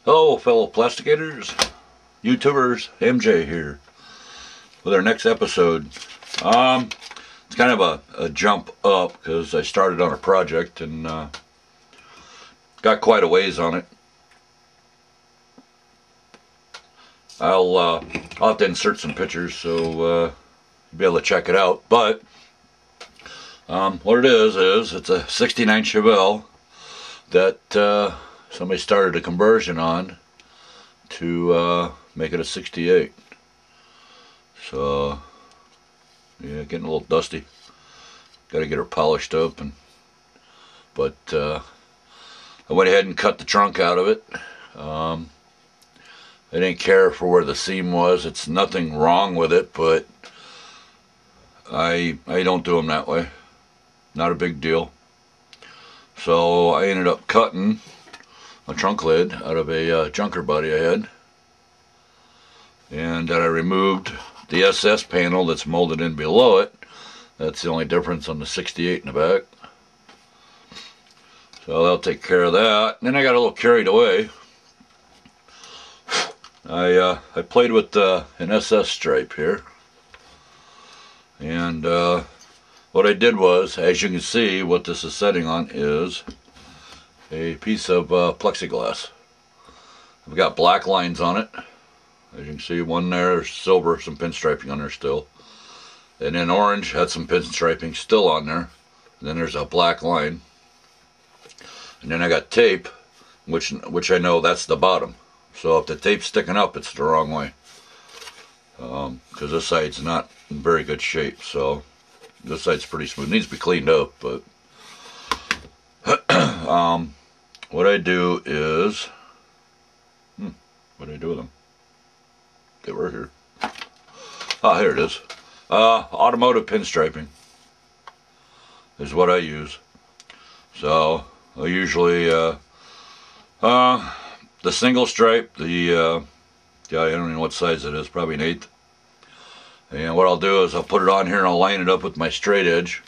Hello fellow plasticators, YouTubers, MJ here with our next episode. It's kind of a jump up because I started on a project and got quite a ways on it. I'll have to insert some pictures so you'll be able to check it out. But what it is it's a 69 Chevelle that somebody started a conversion on to make it a 68. So yeah, getting a little dusty. Got to get her polished up, but I went ahead and cut the trunk out of it. I didn't care for where the seam was. It's nothing wrong with it, but I don't do them that way. Not a big deal. So I ended up cutting a trunk lid out of a junker body I had, and then I removed the SS panel that's molded in below it. That's the only difference on the 68 in the back. So that'll take care of that. And then I got a little carried away. I played with an SS stripe here, and what I did was, as you can see, what this is setting on is a piece of plexiglass. I've got black lines on it. As you can see, one there, silver, some pinstriping on there still. And then orange had some pinstriping still on there. And then there's a black line. And then I got tape, which I know that's the bottom. So if the tape's sticking up, it's the wrong way. Because this side's not in very good shape. So this side's pretty smooth. It needs to be cleaned up, but what I do is, what do I do with them? They were here. Ah, here it is. Automotive pinstriping is what I use. So I usually the single stripe, yeah, I don't even know what size it is, probably an 1/8. And what I'll do is I'll put it on here and I'll line it up with my straight edge.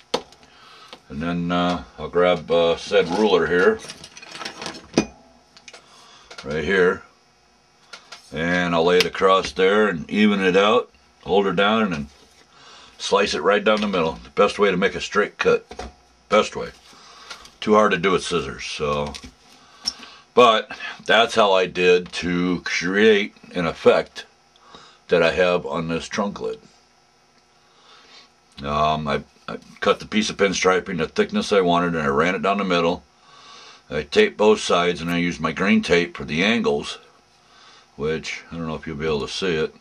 And then I'll grab said ruler here, right here, and I'll lay it across there and even it out, hold her down, and then slice it right down the middle. The best way to make a straight cut. Best way. Too hard to do with scissors. So, but that's how I did to create an effect that I have on this trunk lid. I cut the piece of pinstriping the thickness I wanted, and I ran it down the middle. I taped both sides, and I used my green tape for the angles, which I don't know if you'll be able to see it.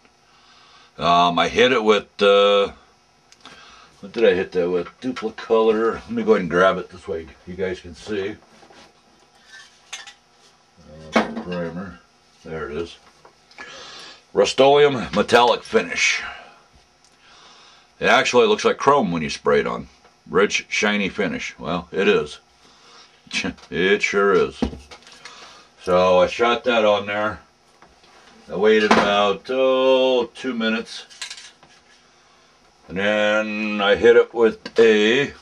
I hit it with what did I hit that with? Duplicolor. Let me go ahead and grab it this way you guys can see. Primer. There it is. Rust-Oleum metallic finish. It actually looks like chrome when you spray it on. Rich, shiny finish. Well, it is. It sure is. So I shot that on there. I waited about 2 minutes. And then I hit it with a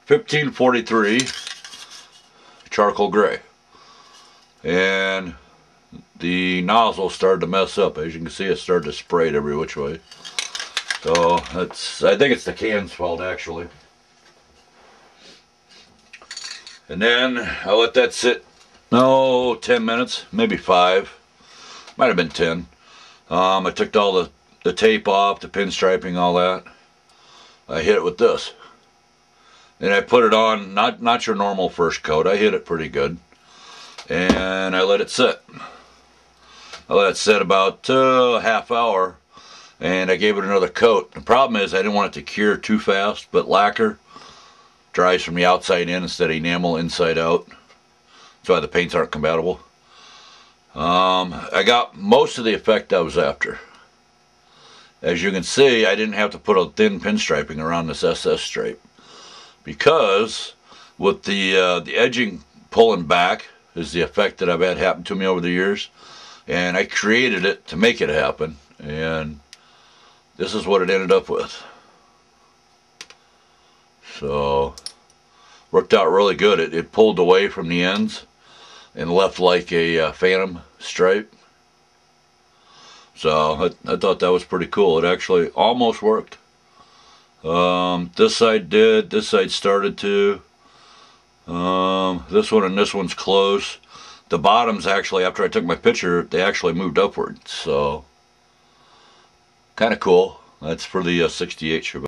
1543 charcoal gray. And the nozzle started to mess up. As you can see, it started to spray it every which way. So I think it's the can's fault, actually. And then I let that sit, 10 minutes, maybe 5. Might have been 10. I took all the tape off, the pinstriping, all that. I hit it with this. And I put it on, not your normal first coat. I hit it pretty good. And I let it sit. I let it sit about a half hour. And I gave it another coat. The problem is I didn't want it to cure too fast, but lacquer dries from the outside in instead of enamel inside out. That's why the paints aren't compatible. I got most of the effect I was after. As you can see, I didn't have to put a thin pinstriping around this SS stripe, because with the edging pulling back is the effect that I've had happen to me over the years, and I created it to make it happen, and this is what it ended up with. So worked out really good. It pulled away from the ends, and left like a phantom stripe. So I thought that was pretty cool. It actually almost worked. This side did. This side started to. This one and this one's close. The bottoms actually, after I took my picture, they actually moved upward. So kind of cool. That's for the 68 Chevelle.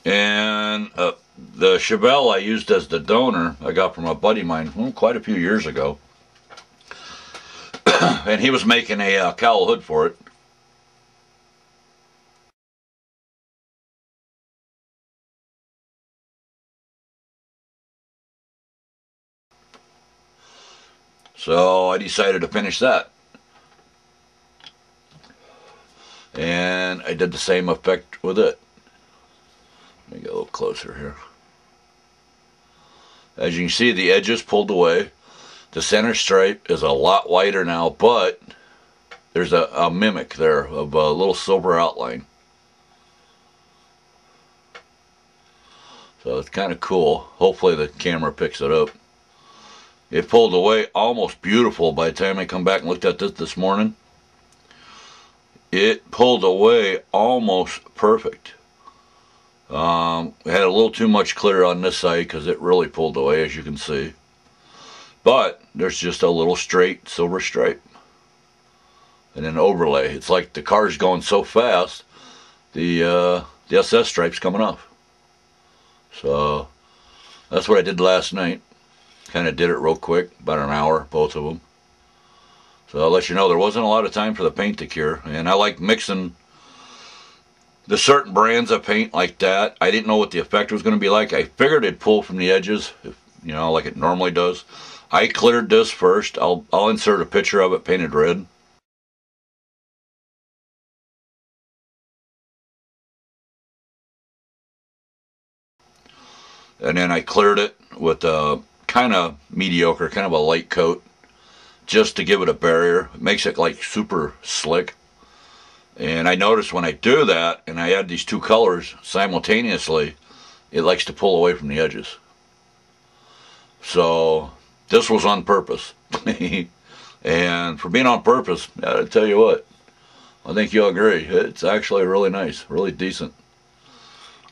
And the Chevelle I used as the donor, I got from a buddy of mine quite a few years ago. And he was making a cowl hood for it. So I decided to finish that. And I did the same effect with it. Let me get a little closer here. As you can see, the edges pulled away. The center stripe is a lot wider now, but there's a mimic there of a little silver outline. So it's kind of cool. Hopefully the camera picks it up. It pulled away almost beautiful by the time I come back and looked at this morning. It pulled away almost perfect. It had a little too much clear on this side because it really pulled away, as you can see. But there's just a little straight silver stripe. And an overlay. It's like the car's going so fast, the SS stripe's coming off. So that's what I did last night. Kind of did it real quick, about an hour, both of them. So I'll let you know there wasn't a lot of time for the paint to cure. And I like mixing the certain brands of paint like that. I didn't know what the effect was going to be like. I figured it'd pull from the edges, you know, like it normally does. I cleared this first. I'll insert a picture of it painted red. And then I cleared it with a kind of mediocre, kind of a light coat, just to give it a barrier. It makes it like super slick. And I noticed when I do that and I add these two colors simultaneously, it likes to pull away from the edges. So this was on purpose. And for being on purpose, I tell you what, I think you'll agree, it's actually really nice, really decent.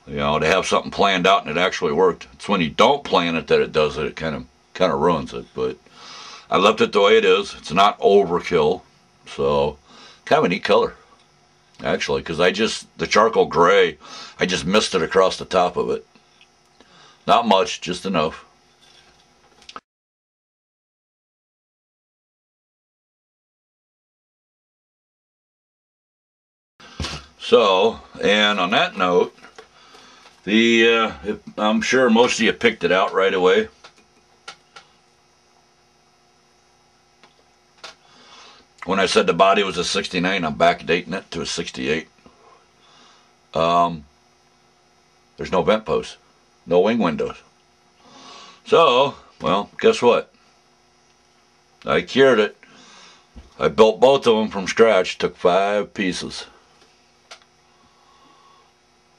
You know, to have something planned out and it actually worked. It's when you don't plan it that it does it. It kind of ruins it. But I left it the way it is. It's not overkill. So kind of a neat color, actually, because the charcoal gray, I just missed it across the top of it. Not much, just enough. So, and on that note, I'm sure most of you picked it out right away. When I said the body was a 69, I'm backdating it to a 68. There's no vent posts, no wing windows. So, well, guess what? I cured it. I built both of them from scratch, took 5 pieces.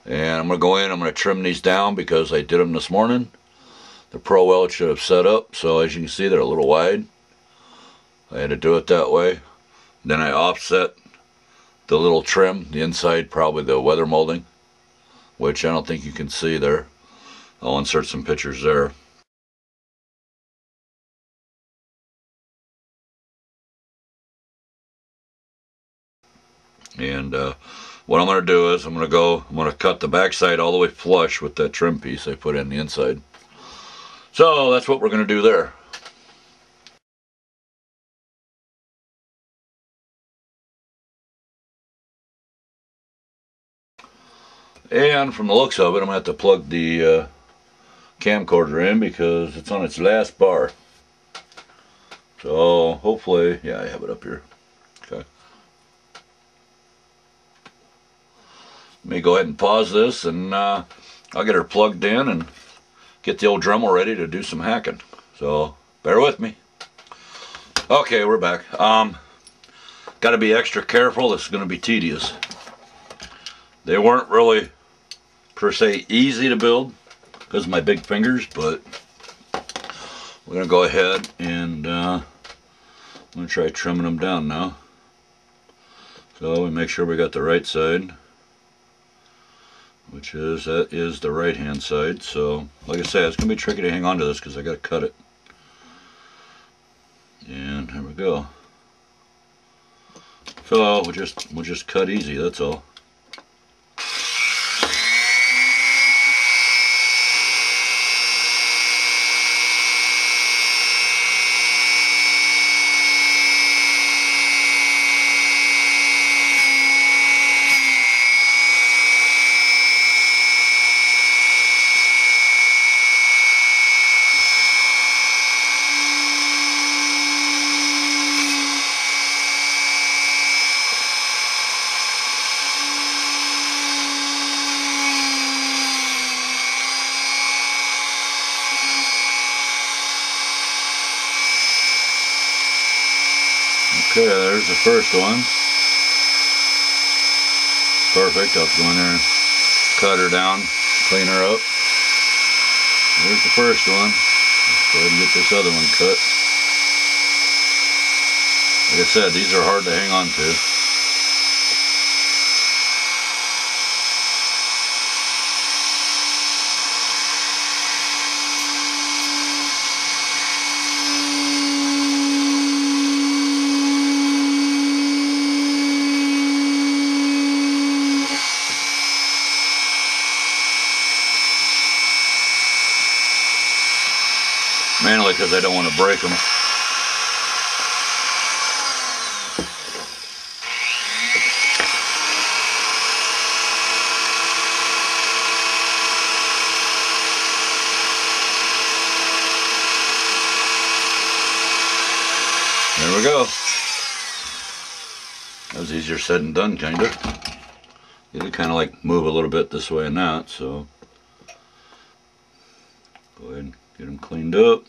And I'm going to go in, I'm going to trim these down because I did them this morning. The Pro Weld should have set up, so as you can see they're a little wide. I had to do it that way. Then I offset the little trim, the inside, probably the weather molding, which I don't think you can see there. I'll insert some pictures there. And what I'm going to do is I'm going to cut the backside all the way flush with that trim piece I put in the inside. So that's what we're going to do there. And from the looks of it, I'm going to have to plug the camcorder in because it's on its last bar. So hopefully, yeah, I have it up here. Okay. Let me go ahead and pause this, and I'll get her plugged in and get the old Dremel ready to do some hacking. So bear with me. Okay, we're back. Got to be extra careful. This is going to be tedious. They weren't really, per se, easy to build because of my big fingers, but we're going to go ahead and I'm going to try trimming them down now. So we make sure we got the right side, that is the right hand side. So like I said, it's going to be tricky to hang on to this because I got to cut it. And here we go. So we'll just cut easy, that's all. Okay, there's the first one. Perfect. I'll go in there and cut her down, clean her up. There's the first one. Let's go ahead and get this other one cut. Like I said, these are hard to hang on to. Mainly because I don't want to break them. There we go. That was easier said than done, kind of. You had to kind of like move a little bit this way and that, so go ahead and get them cleaned up.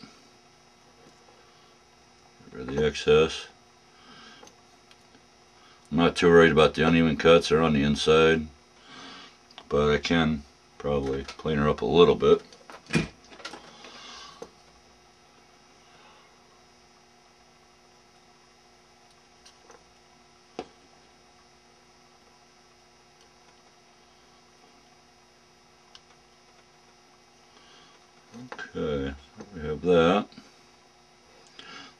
Get rid of the excess. I'm not too worried about the uneven cuts. They're on the inside, but I can probably clean her up a little bit. Okay, we have that.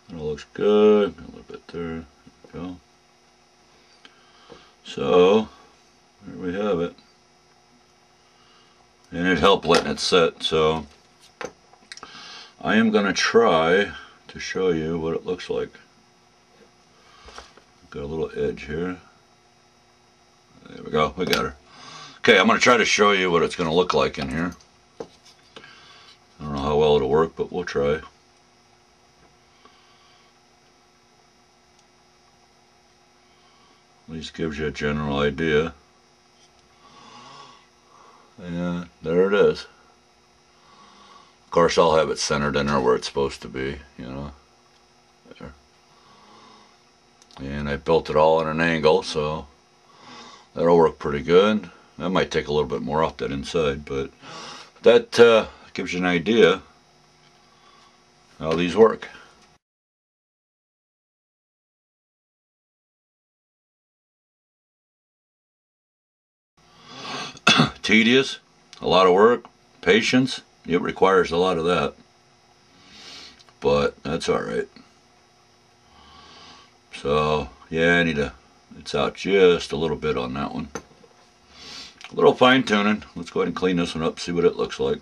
That all looks good. A little bit there. There we go. So, there we have it. And it helped letting it set, so I am going to try to show you what it looks like. Got a little edge here. There we go, we got her. Okay, I'm going to try to show you what it's going to look like in here. I don't know how well it'll work, but we'll try. At least gives you a general idea. And there it is. Of course, I'll have it centered in there where it's supposed to be, you know. There. And I built it all at an angle, so that'll work pretty good. That might take a little bit more off that inside, but that gives you an idea how these work. Tedious, a lot of work, patience. It requires a lot of that, but that's all right. So yeah, I need to. It's out just a little bit on that one. A little fine tuning. Let's go ahead and clean this one up, see what it looks like.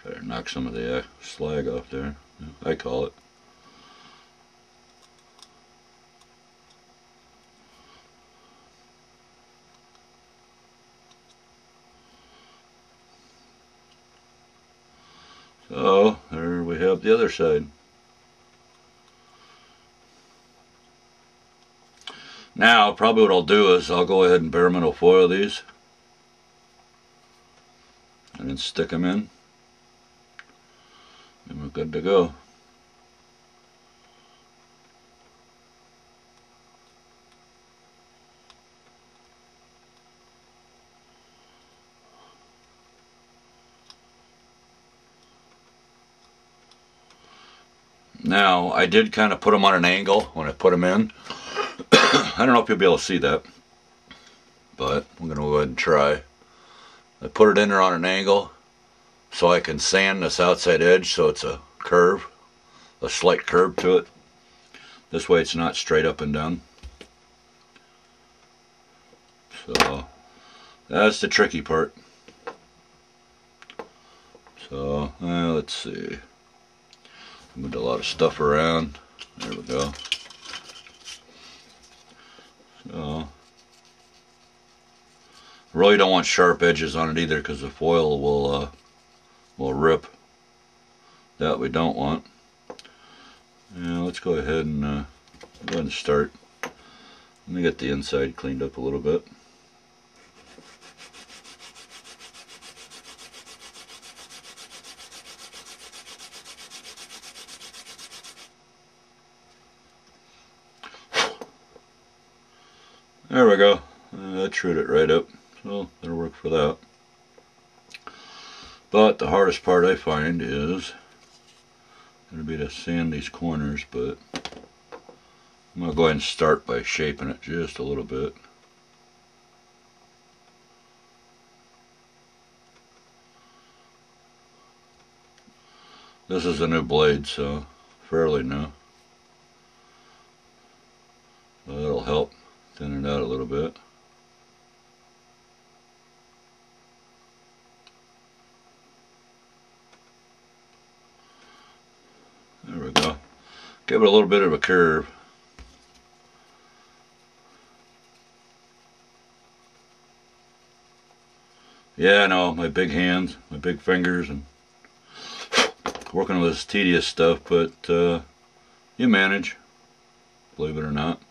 Try to knock some of the slag off there, I call it. So there we have the other side. Now probably what I'll do is I'll go ahead and bare metal foil these and then stick them in, and we're good to go. Now, I did kind of put them on an angle when I put them in. I don't know if you'll be able to see that, but I'm going to go ahead and try. I put it in there on an angle so I can sand this outside edge so it's a curve, a slight curve to it. This way it's not straight up and down. So, that's the tricky part. So, let's see. Moved a lot of stuff around. There we go. So, really don't want sharp edges on it either because the foil will rip. That we don't want. Yeah, let's go ahead and start. Let me get the inside cleaned up a little bit. There we go. That trued it right up, so that'll work for that. But the hardest part I find is going to be to sand these corners, but I'm going to go ahead and start by shaping it just a little bit. This is a new blade, so fairly new. So that'll help thin it out a little bit. There we go. Give it a little bit of a curve. Yeah, I know, my big hands, my big fingers, and working with this tedious stuff, but you manage, believe it or not.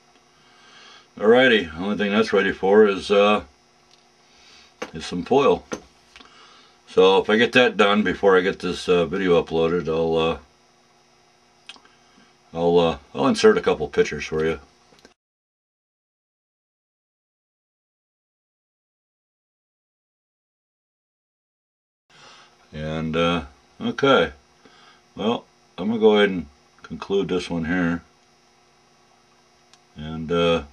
Alrighty, only thing that's ready for is some foil. So if I get that done before I get this video uploaded, I'll insert a couple pictures for you. And okay, well, I'm gonna go ahead and conclude this one here. And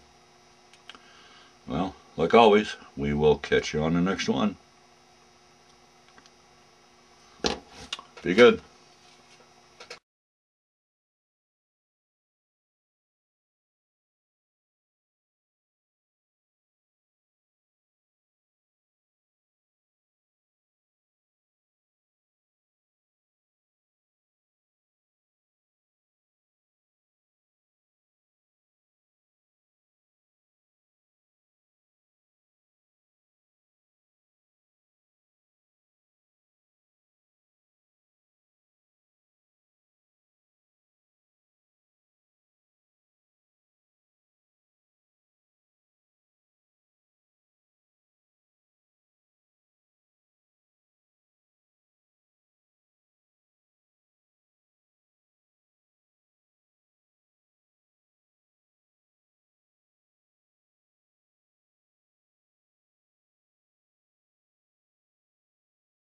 well, like always, we will catch you on the next one. Be good.